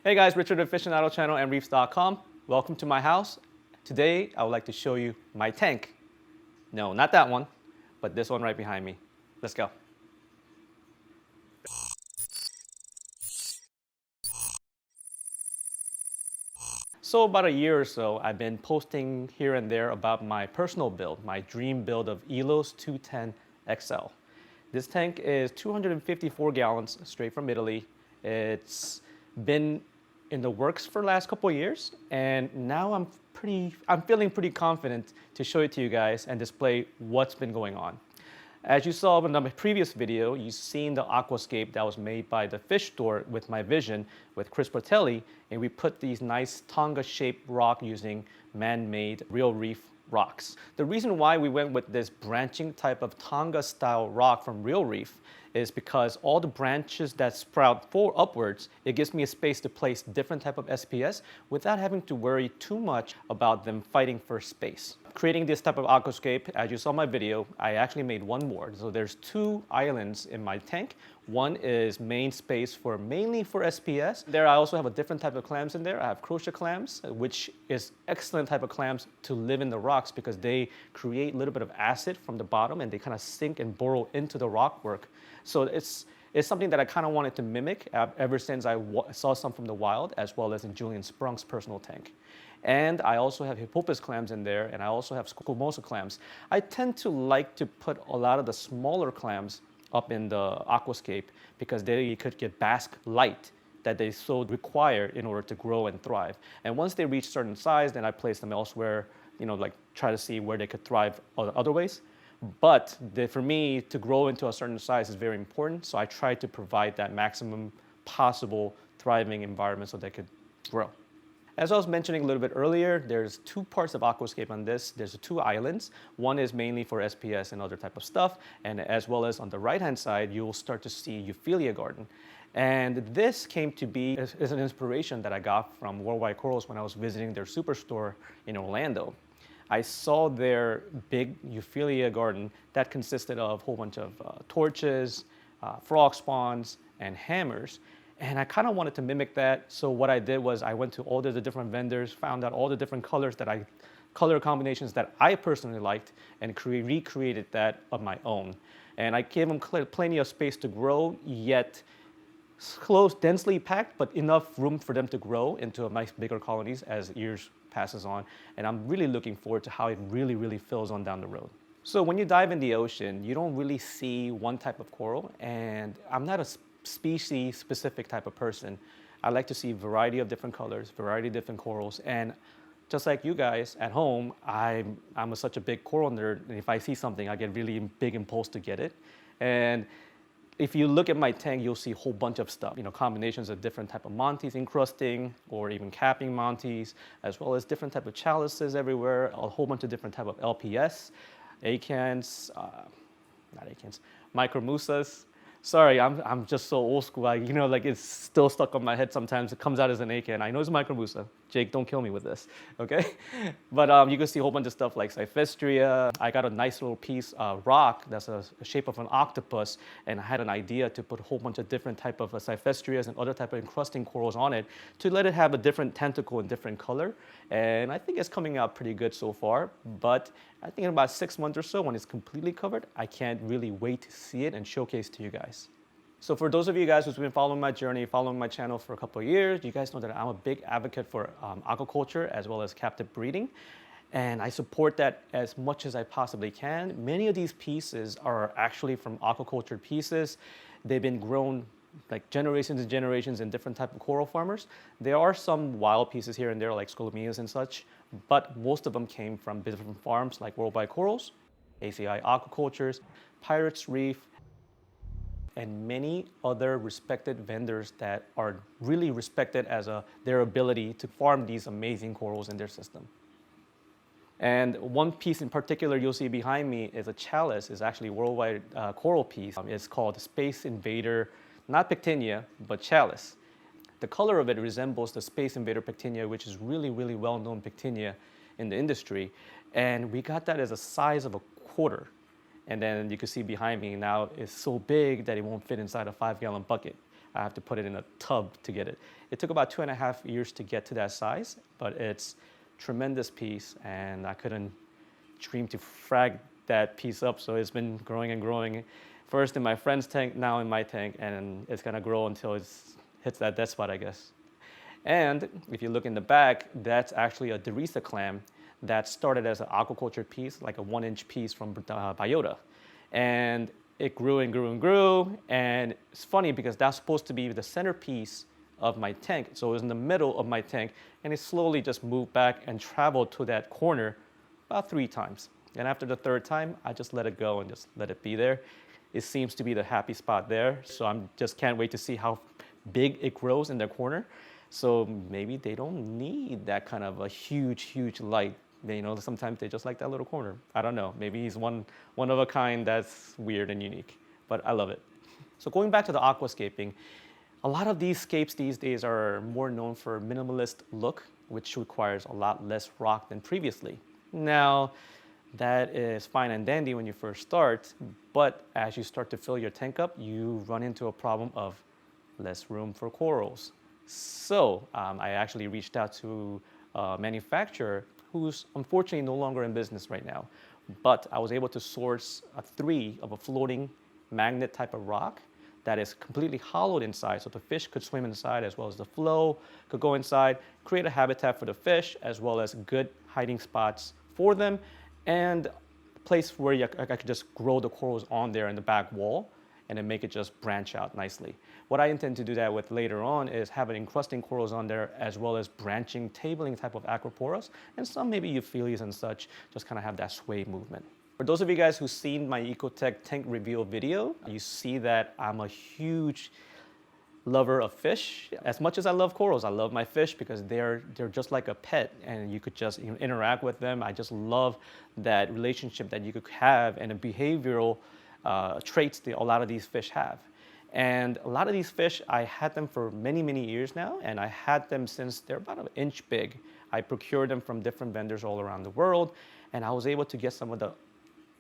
Hey guys, Richard Aficionado Channel and reefs.com. Welcome to my house. Today, I would like to show you my tank. No, not that one, but this one right behind me. Let's go. So about a year or so, I've been posting here and there about my personal build, my dream build of ELOS 210 XL. This tank is 254 gallons straight from Italy. It's been in the works for the last couple of years, and now I'm feeling pretty confident to show it to you guys and display what's been going on. As you saw in the previous video, you've seen the Aquascape that was made by the fish store with my vision with Chris Portelli, and we put these nice Tonga-shaped rock using man-made real reef rocks. The reason why we went with this branching type of Tonga-style rock from Real Reef is because all the branches that sprout upwards, it gives me a space to place different type of SPS without having to worry too much about them fighting for space. Creating this type of aquascape, as you saw in my video, I actually made one more. So there's two islands in my tank. One is main space mainly for SPS. There I also have a different type of clams in there. I have crochet clams, which is excellent type of clams to live in the rocks because they create a little bit of acid from the bottom and they kind of sink and burrow into the rock work. So it's something that I kind of wanted to mimic ever since I saw some from the wild, as well as in Julian Sprunk's personal tank. And I also have Hippopus clams in there, and I also have Squamosa clams. I tend to like to put a lot of the smaller clams up in the aquascape because they could get bask light that they so require in order to grow and thrive. And once they reach certain size, then I place them elsewhere, like try to see where they could thrive other ways. But for me, to grow into a certain size is very important, so I try to provide that maximum possible thriving environment so they could grow. As I was mentioning a little bit earlier, there's two parts of Aquascape on this. There's two islands. One is mainly for SPS and other type of stuff, and as well as on the right-hand side, you'll start to see Euphoria Garden. And this came to be as an inspiration that I got from Worldwide Corals when I was visiting their superstore in Orlando. I saw their big Euphoria Garden that consisted of a whole bunch of torches, frog spawns, and hammers. And I kind of wanted to mimic that. So what I did was I went to all the different vendors, found out all the different color combinations that I personally liked, and recreated that of my own. And I gave them plenty of space to grow, yet close, densely packed, but enough room for them to grow into a nice bigger colonies as years passes on. And I'm really looking forward to how it really fills on down the road. So when you dive in the ocean, you don't really see one type of coral, and I'm not a species specific type of person. I like to see a variety of different colors, variety of different corals, and just like you guys at home, I'm such a big coral nerd, and if I see something, I get really big impulse to get it. And if you look at my tank, you'll see a whole bunch of stuff, combinations of different type of montes encrusting or even capping montes, as well as different type of chalices everywhere, a whole bunch of different type of LPS, acants, not acants, micromusas. Sorry, I'm just so old school. It's still stuck on my head sometimes. It comes out as an acant. I know it's a micromusa. Jake, don't kill me with this, okay? But you can see a whole bunch of stuff like Cyphistria. I got a nice little piece of rock that's a shape of an octopus, and I had an idea to put a whole bunch of different type of Cyphistrias and other type of encrusting corals on it to let it have a different tentacle and different color. And I think it's coming out pretty good so far, but I think in about 6 months or so, when it's completely covered, I can't really wait to see it and showcase to you guys. So for those of you guys who's been following my journey, following my channel for a couple of years, you guys know that I'm a big advocate for aquaculture as well as captive breeding. And I support that as much as I possibly can. Many of these pieces are actually from aquaculture pieces. They've been grown like generations and generations in different type of coral farmers. There are some wild pieces here and there like Scolomias and such, but most of them came from different farms like Worldwide Corals, ACI Aquacultures, Pirates Reef, and many other respected vendors that are really respected as their ability to farm these amazing corals in their system. And one piece in particular you'll see behind me is a Chalice. It's actually a Worldwide coral piece. It's called Space Invader, not Pectinia, but Chalice. The color of it resembles the Space Invader Pectinia, which is really well-known Pectinia in the industry. And we got that as a size of a quarter. And then you can see behind me now it's so big that it won't fit inside a 5-gallon bucket. I have to put it in a tub to get it. It took about 2.5 years to get to that size, but it's tremendous piece, and I couldn't dream to frag that piece up, so it's been growing and growing. First in my friend's tank, now in my tank, and it's gonna grow until it hits that dead spot, I guess. And if you look in the back, that's actually a Theresa Clam that started as an aquaculture piece, like a 1-inch piece from biota. And it grew and grew and grew, and it's funny because that's supposed to be the centerpiece of my tank. So it was in the middle of my tank, and it slowly just moved back and traveled to that corner about 3 times. And after the 3rd time, I just let it go and just let it be there. It seems to be the happy spot there, so I just can't wait to see how big it grows in their corner. So maybe they don't need that kind of a huge light. Sometimes they just like that little corner. I don't know. Maybe he's one of a kind that's weird and unique, but I love it. So going back to the aquascaping, a lot of these scapes these days are more known for a minimalist look, which requires a lot less rock than previously. Now, that is fine and dandy when you first start, but as you start to fill your tank up, you run into a problem of less room for corals. So I actually reached out to a manufacturer who's unfortunately no longer in business right now, but I was able to source 3 of a floating magnet type of rock that is completely hollowed inside, so the fish could swim inside, as well as the flow could go inside, create a habitat for the fish, as well as good hiding spots for them, and a place where I could just grow the corals on there in the back wall and then make it just branch out nicely. What I intend to do that with later on is have an encrusting corals on there, as well as branching, tabling type of acroporas, and some maybe euphyllias and such, just kind of have that sway movement. For those of you guys who've seen my Ecotech tank reveal video, you see that I'm a huge lover of fish. As much as I love corals, I love my fish because they're just like a pet, and you could just interact with them. I just love that relationship that you could have, and the behavioral traits that a lot of these fish have. And a lot of these fish, I had them for many years now, and I had them since they're about 1 inch big. I procured them from different vendors all around the world, and I was able to get some of the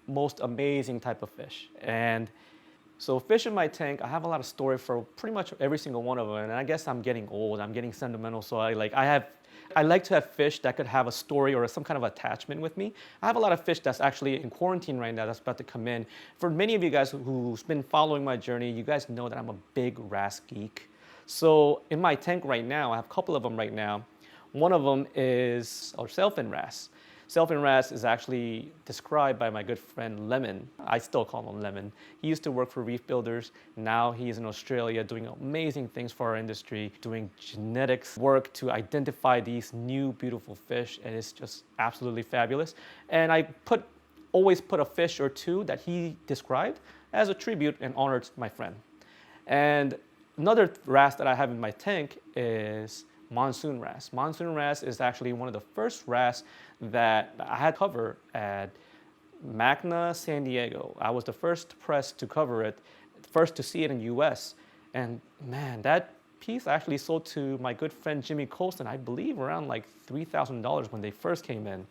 most amazing type of fish. And so fish in my tank, I have a lot of story for pretty much every single one of them, and I guess I'm getting old, I'm getting sentimental, so I like to have fish that could have a story or some kind of attachment with me. I have a lot of fish that's actually in quarantine right now that's about to come in. For many of you guys who's been following my journey, you guys know that I'm a big wrasse geek. So in my tank right now, I have a couple of them right now. One of them is our sailfin wrasse. Sailfin wrasse is actually described by my good friend Lemon. I still call him Lemon. He used to work for reef builders. Now he's in Australia doing amazing things for our industry, doing genetics work to identify these new beautiful fish, and it's just absolutely fabulous. And I always put a fish or 2 that he described as a tribute and honor to my friend. And another wrasse that I have in my tank is Monsoon Rest. Monsoon Rest is actually one of the first wrasse that I had covered at Magna San Diego. I was the first press to cover it, first to see it in the US. And man, that piece actually sold to my good friend Jimmy Colston, I believe around like $3,000 when they first came in,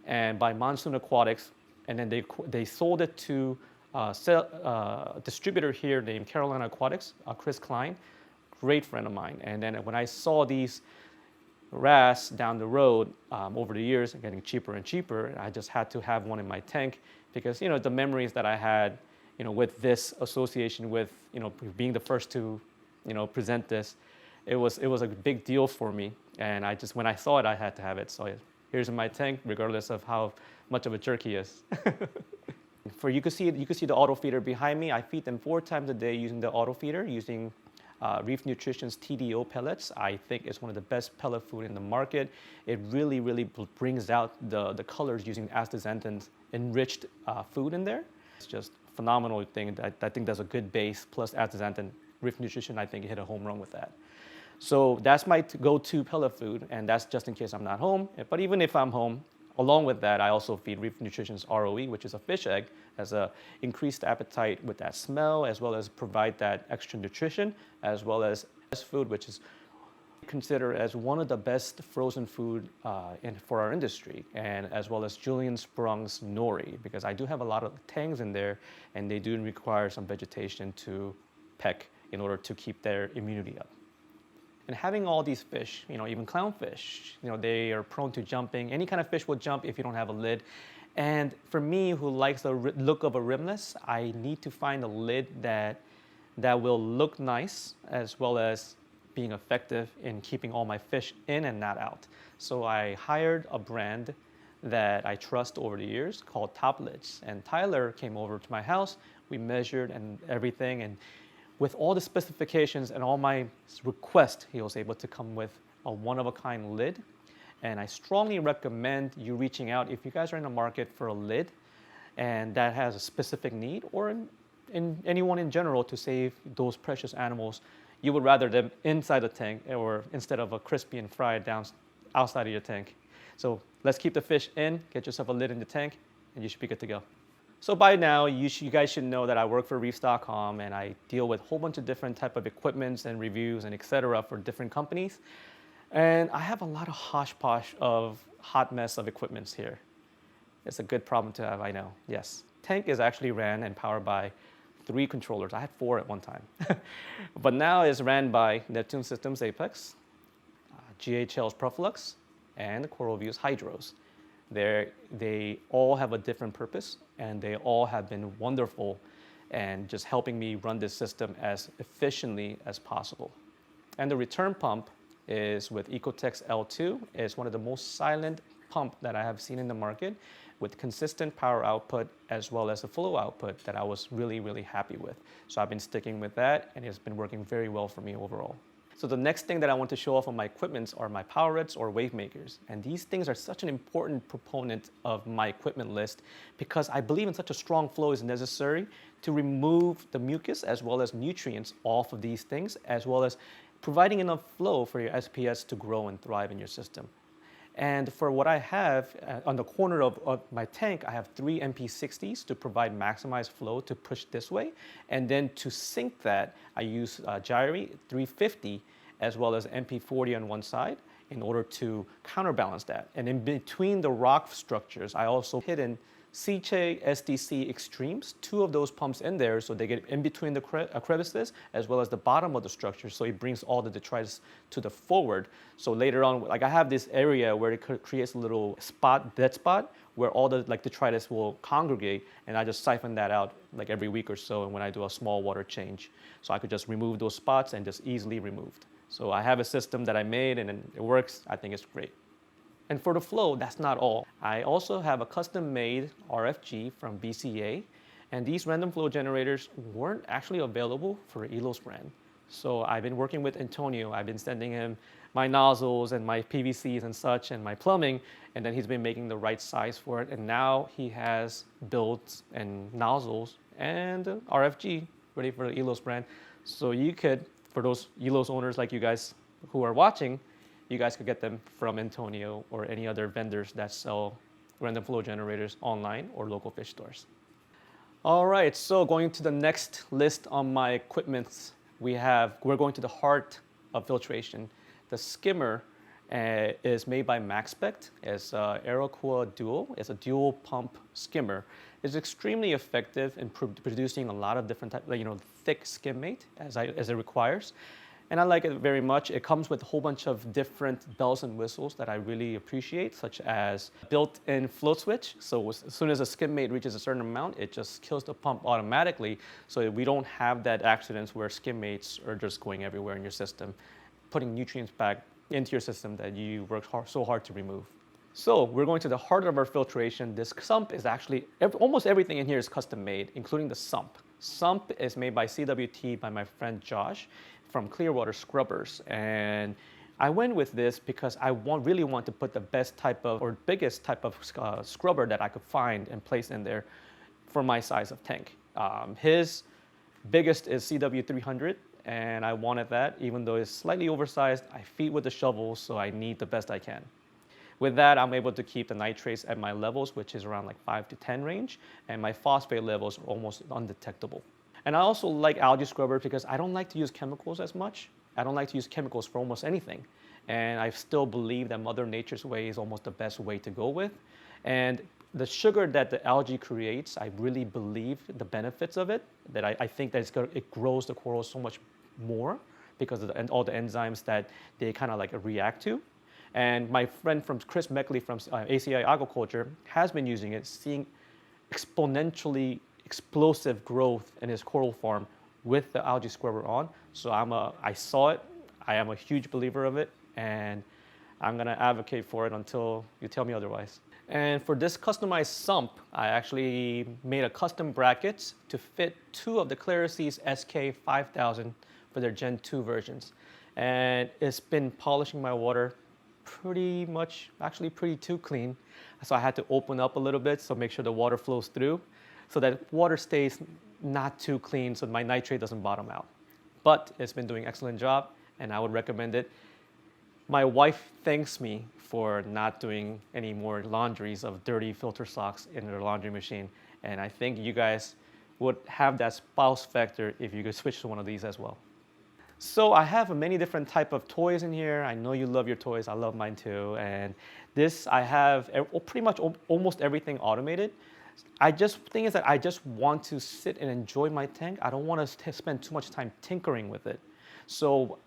and by Monsoon Aquatics. And then they sold it to a distributor here named Carolina Aquatics, Chris Klein, great friend of mine. And then when I saw these wrasse down the road over the years getting cheaper and cheaper, I just had to have one in my tank because the memories that I had with this association with being the first to present this, it was a big deal for me. And when I saw it, I had to have it. So here's in my tank, regardless of how much of a jerk he is. You could see the auto feeder behind me. I feed them 4 times a day using the auto feeder, using Reef Nutrition's TDO pellets. I think it's one of the best pellet food in the market. It really brings out the colors using astaxanthin enriched food in there. It's just a phenomenal thing. I think that's a good base plus astaxanthin. Reef Nutrition, I think, hit a home run with that. So that's my go-to pellet food, and that's just in case I'm not home. But even if I'm home, along with that, I also feed Reef Nutrition's ROE, which is a fish egg, as a increased appetite with that smell, as well as provide that extra nutrition, as well as food, which is considered as one of the best frozen food for our industry, and as well as Julian Sprung's nori, because I do have a lot of tangs in there, and they do require some vegetation to peck in order to keep their immunity up. And having all these fish, even clownfish, they are prone to jumping. Any kind of fish will jump if you don't have a lid. And for me, who likes the look of a rimless, I need to find a lid that will look nice as well as being effective in keeping all my fish in and not out. So I hired a brand that I trust over the years called Top Lids. And Tyler came over to my house. We measured and everything. And with all the specifications and all my requests, he was able to come with a one-of-a-kind lid. And I strongly recommend you reaching out if you guys are in the market for a lid and that has a specific need, or in anyone in general to save those precious animals. You would rather them inside the tank or instead of a crispy and fried down outside of your tank. So let's keep the fish in, get yourself a lid in the tank, and you should be good to go. So by now, you guys should know that I work for reefs.com and I deal with a whole bunch of different type of equipments and reviews and etc. for different companies. And I have a lot of hodgepodge of hot mess of equipments here. It's a good problem to have, I know, yes. Tank is actually ran and powered by 3 controllers. I had 4 at one time. But now it's ran by Neptune Systems Apex, GHL's Proflux, and CoralView's Hydros. They all have a different purpose, and they all have been wonderful and just helping me run this system as efficiently as possible. And the return pump is with Ecotex L2. It's one of the most silent pump that I have seen in the market with consistent power output as well as a flow output that I was really, really happy with. So I've been sticking with that, and it's been working very well for me overall. So the next thing that I want to show off on my equipment are my power reds or wave makers. And these things are such an important proponent of my equipment list because I believe in such a strong flow is necessary to remove the mucus as well as nutrients off of these things, as well as providing enough flow for your SPS to grow and thrive in your system. And for what I have on the corner of my tank, I have 3 MP60s to provide maximized flow to push this way. And then to sync that, I use Gyri 350 as well as MP40 on one side in order to counterbalance that. And in between the rock structures, I also hidden Seache SDC Extremes, 2 of those pumps in there so they get in between the crevices as well as the bottom of the structure, so it brings all the detritus to the forward. So later on, like I have this area where it creates a little dead spot where all the detritus will congregate, and I just siphon that out like every week or so and when I do a small water change. So I could just remove those spots and just easily removed. So I have a system that I made and it works. I think it's great. And for the flow, that's not all. I also have a custom-made RFG from BCA, and these random flow generators weren't actually available for ELOS brand. So I've been working with Antonio. I've been sending him my nozzles and my PVCs and such and my plumbing, and then he's been making the right size for it. And now he has builds and nozzles and RFG ready for the ELOS brand. So you could, for those ELOS owners like you guys who are watching, you guys could get them from Antonio or any other vendors that sell random flow generators online or local fish stores. All right, so going to the next list on my equipment, we're going to the heart of filtration. The Skimmer is made by MaxSpect. It's Aeroqua Dual. It's a dual pump skimmer. It's extremely effective in producing a lot of different types, thick skim mate as it requires. And I like it very much. It comes with a whole bunch of different bells and whistles that I really appreciate, such as built-in float switch. So as soon as a skim mate reaches a certain amount, it just kills the pump automatically, so we don't have that accidents where skim mates are just going everywhere in your system, putting nutrients back into your system that you worked so hard to remove. So we're going to the heart of our filtration. This sump is actually, almost everything in here is custom made, including the sump. Sump is made by CWT by my friend Josh from Clearwater Scrubbers. And I went with this because I really want to put the best type of, or biggest type of scrubber that I could find and place in there for my size of tank. His biggest is CW300, and I wanted that, even though it's slightly oversized. I feed with the shovel, so I need the best I can. With that, I'm able to keep the nitrates at my levels, which is around 5 to 10 range, and my phosphate levels are almost undetectable. And I also like algae scrubber because I don't like to use chemicals as much. I don't like to use chemicals for almost anything. And I still believe that Mother Nature's way is almost the best way to go with. And the sugar that the algae creates, I really believe the benefits of it, that I think that it grows the coral so much more because of all the enzymes that they kind of like react to. And my friend from Chris Meckley from ACI Aquaculture has been using it, seeing exponentially explosive growth in his coral farm with the algae scrubber on. So I saw it, I am a huge believer of it, and I'm gonna advocate for it until you tell me otherwise. And for this customized sump, I actually made a custom bracket to fit 2 of the Clarice's SK5000 for their Gen 2 versions. And it's been polishing my water pretty much, actually pretty too clean. So I had to open up a little bit so make sure the water flows through so that water stays not too clean so my nitrate doesn't bottom out. But it's been doing an excellent job and I would recommend it. My wife thanks me for not doing any more laundries of dirty filter socks in her laundry machine. And I think you guys would have that spouse factor if you could switch to one of these as well. So I have many different type of toys in here. I know you love your toys. I love mine too. And this, I have pretty much almost everything automated. Thing is that I just want to sit and enjoy my tank. I don't want to spend too much time tinkering with it. So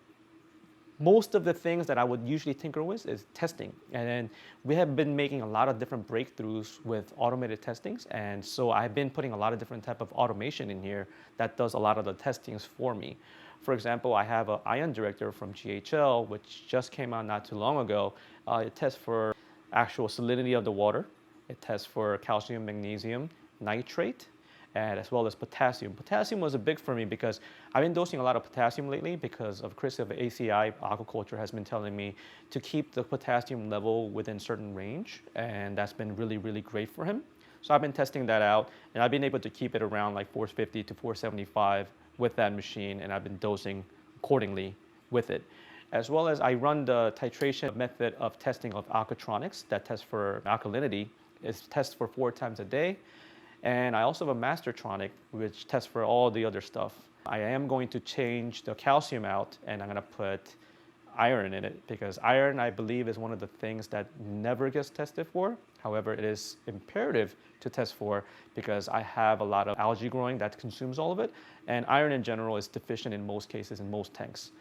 most of the things that I would usually tinker with is testing. And then we have been making a lot of different breakthroughs with automated testings. And so I've been putting a lot of different type of automation in here that does a lot of the testings for me. For example, I have an ion director from GHL, which just came out not too long ago. It tests for actual salinity of the water. It tests for calcium, magnesium, nitrate, and as well as potassium. Potassium was a big for me because I've been dosing a lot of potassium lately because of Chris of ACI Aquaculture has been telling me to keep the potassium level within certain range, and that's been really, really great for him. So I've been testing that out, and I've been able to keep it around like 450 to 475 with that machine, and I've been dosing accordingly with it. As well as I run the titration method of testing of Aquatronics that tests for alkalinity. It tests for 4 times a day. And I also have a Mastertronic, which tests for all the other stuff. I am going to change the calcium out, and I'm going to put iron in it, because iron, I believe, is one of the things that never gets tested for. However, it is imperative to test for because I have a lot of algae growing that consumes all of it, and iron in general is deficient in most cases in most tanks.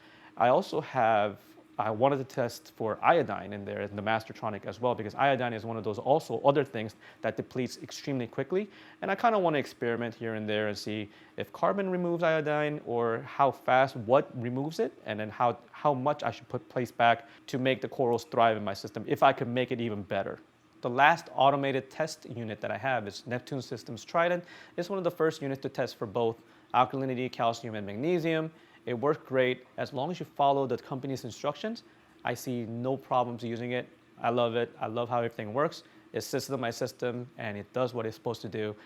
I wanted to test for iodine in there in the Mastertronic as well, because iodine is one of those also other things that depletes extremely quickly. And I kind of want to experiment here and there and see if carbon removes iodine or how fast what removes it, and then how much I should place back to make the corals thrive in my system, if I could make it even better. The last automated test unit that I have is Neptune Systems Trident. It's one of the first units to test for both alkalinity, calcium, and magnesium. It works great as long as you follow the company's instructions. I see no problems using it. I love it. I love how everything works. It sits in my system and it does what it's supposed to do.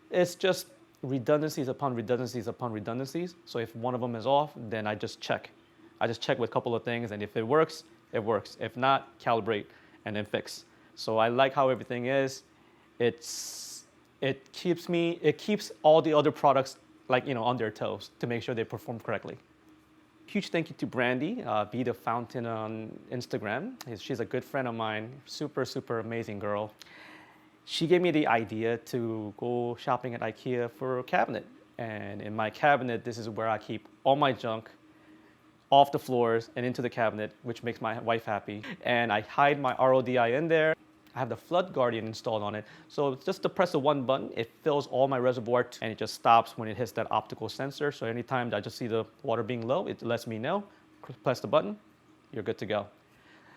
It's just redundancies upon redundancies upon redundancies. So if one of them is off, then I just check. I just check with a couple of things, and if it works, it works. If not, calibrate and then fix. So I like how everything is. It keeps all the other products on their toes to make sure they perform correctly. Huge thank you to Brandy, Be the Fountain on Instagram. She's a good friend of mine, super, super amazing girl. She gave me the idea to go shopping at IKEA for a cabinet. And in my cabinet, this is where I keep all my junk off the floors and into the cabinet, which makes my wife happy. And I hide my RODI in there. I have the Flood Guardian installed on it. So just to press the one button, it fills all my reservoir and it just stops when it hits that optical sensor. So anytime I just see the water being low, it lets me know. Press the button, you're good to go.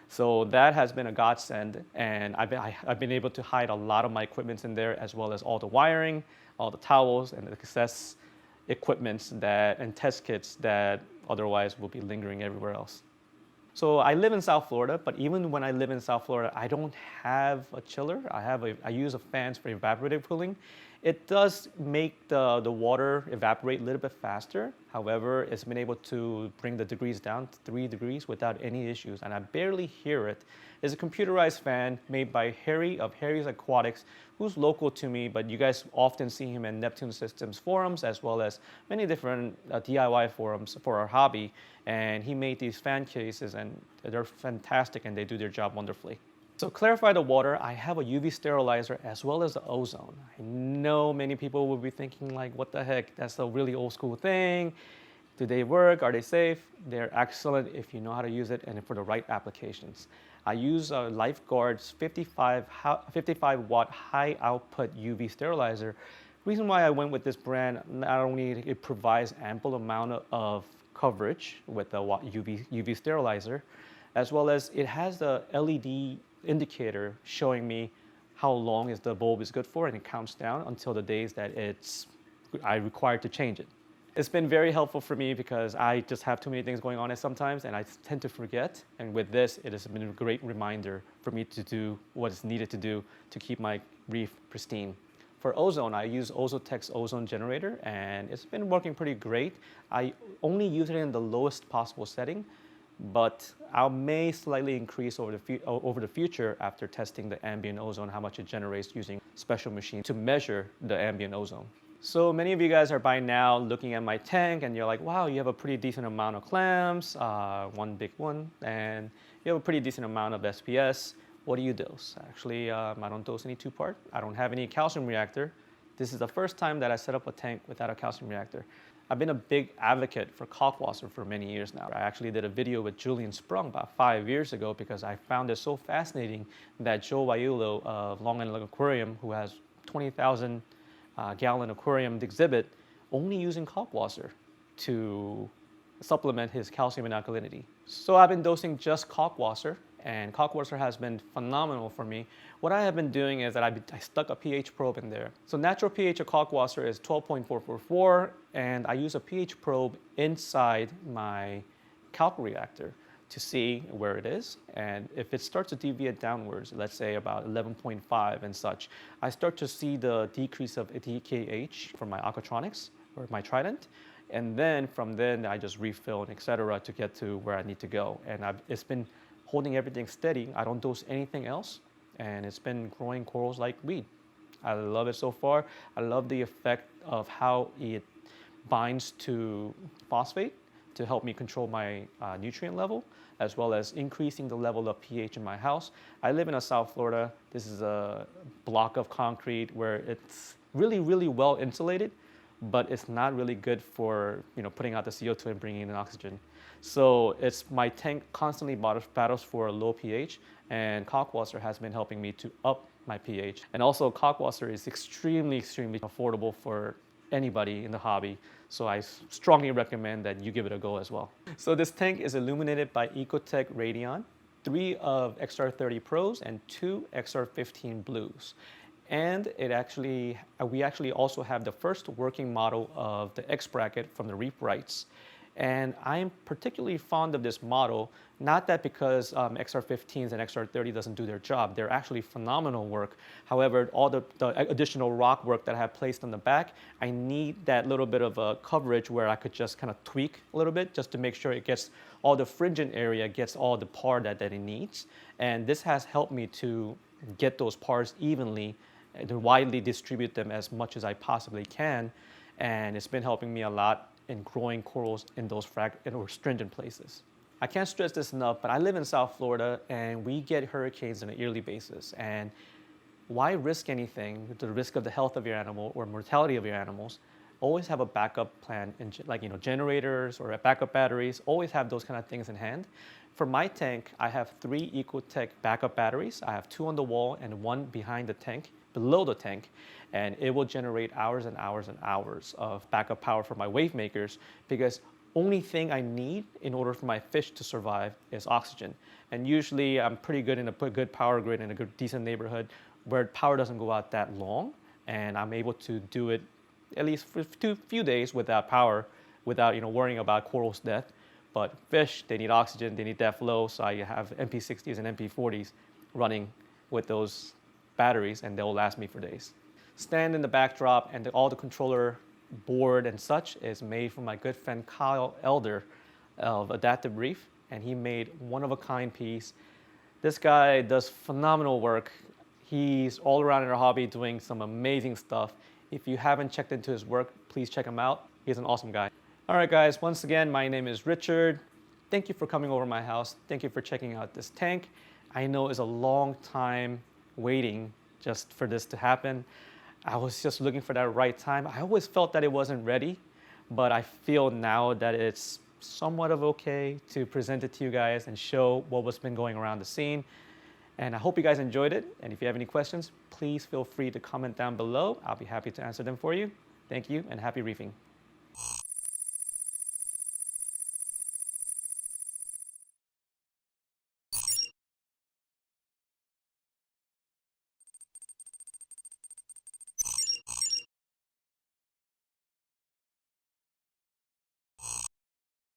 So that has been a godsend, and I've been able to hide a lot of my equipment in there, as well as all the wiring, all the towels, and the access equipments and test kits that otherwise will be lingering everywhere else. So I live in South Florida, but even when I live in South Florida, I don't have a chiller. I use a fans for evaporative cooling. It does make the water evaporate a little bit faster. However, it's been able to bring the degrees down to 3 degrees without any issues, and I barely hear it. It's a computerized fan made by Harry of Harry's Aquatics, who's local to me, but you guys often see him in Neptune Systems forums, as well as many different DIY forums for our hobby. And he made these fan cases, and they're fantastic, and they do their job wonderfully. So clarify the water, I have a UV sterilizer as well as the ozone. I know many people will be thinking like, what the heck, that's a really old school thing. Do they work? Are they safe? They're excellent if you know how to use it and for the right applications. I use Lifeguard's 55 watt high output UV sterilizer. Reason why I went with this brand, not only it provides ample amount of coverage with the UV sterilizer, as well as it has the LED indicator showing me how long is the bulb is good for, and it counts down until the days that I require to change it. It's been very helpful for me because I just have too many things going on sometimes and I tend to forget. And with this, it has been a great reminder for me to do what is needed to do to keep my reef pristine. For ozone, I use Ozotech's ozone generator and it's been working pretty great. I only use it in the lowest possible setting, but I may slightly increase over the future after testing the ambient ozone, how much it generates using special machine to measure the ambient ozone. So many of you guys are by now looking at my tank and you're like, wow, you have a pretty decent amount of clams, one big one, and you have a pretty decent amount of SPS. What do you dose? Actually, I don't dose any two-part. I don't have any calcium reactor. This is the first time that I set up a tank without a calcium reactor. I've been a big advocate for kalkwasser for many years now. I actually did a video with Julian Sprung about 5 years ago because I found it so fascinating that Joe Vaiulo of Long Island Aquarium, who has 20,000 gallon aquarium exhibit, only using kalkwasser to supplement his calcium and alkalinity. So I've been dosing just kalkwasser, and kalkwasser has been phenomenal for me. What I have been doing is that I stuck a pH probe in there. So natural pH of kalkwasser is 12.444, and I use a pH probe inside my calc reactor to see where it is. And if it starts to deviate downwards, let's say about 11.5 and such, I start to see the decrease of DKH from my aquatronics or my Trident. And then from then I just refill and etc. to get to where I need to go. And it's been holding everything steady. I don't dose anything else. And it's been growing corals like weed. I love it so far. I love the effect of how it binds to phosphate to help me control my nutrient level, as well as increasing the level of pH in my house. I live in South Florida. This is a block of concrete where it's really, really well insulated, but it's not really good for putting out the CO2 and bringing in oxygen. So my tank constantly battles for a low pH, and kalkwasser has been helping me to up my pH. And also kalkwasser is extremely, extremely affordable for anybody in the hobby. So I strongly recommend that you give it a go as well. So this tank is illuminated by Ecotech Radion, 3 of XR30 Pros and 2 XR15 Blues. And we actually also have the first working model of the X bracket from the Reef Rights. And I'm particularly fond of this model, not that because XR15s and XR30 doesn't do their job. They're actually phenomenal work. However, all the additional rock work that I have placed on the back, I need that little bit of a coverage where I could just kind of tweak a little bit just to make sure it gets all the fringent area, gets all the par that it needs. And this has helped me to get those pars evenly and to widely distribute them as much as I possibly can. And it's been helping me a lot in growing corals in those stringent places. I can't stress this enough, but I live in South Florida and we get hurricanes on a yearly basis. And why risk anything with the risk of the health of your animal or mortality of your animals? Always have a backup plan, like generators or backup batteries. Always have those kind of things in hand. For my tank, I have 3 Ecotech backup batteries. I have 2 on the wall and 1 behind the tank, below the tank, and it will generate hours and hours and hours of backup power for my wave makers, because only thing I need in order for my fish to survive is oxygen. And usually I'm pretty good in a good power grid in a good decent neighborhood where power doesn't go out that long, and I'm able to do it at least for a few days without power, without worrying about corals' death. But fish, they need oxygen, they need that flow, so I have MP60s and MP40s running with those batteries, and they'll last me for days. Stand in the backdrop, and all the controller board and such is made from my good friend Kyle Elder of Adaptive Reef, and he made one-of-a-kind piece. This guy does phenomenal work. He's all around in our hobby doing some amazing stuff. If you haven't checked into his work, please check him out. He's an awesome guy. All right, guys, once again, my name is Richard. Thank you for coming over my house. Thank you for checking out this tank. I know it's a long time waiting just for this to happen. I was just looking for that right time. I always felt that it wasn't ready, but I feel now that it's somewhat of okay to present it to you guys and show what's been going around the scene. And I hope you guys enjoyed it. And if you have any questions, please feel free to comment down below. I'll be happy to answer them for you. Thank you and happy reefing.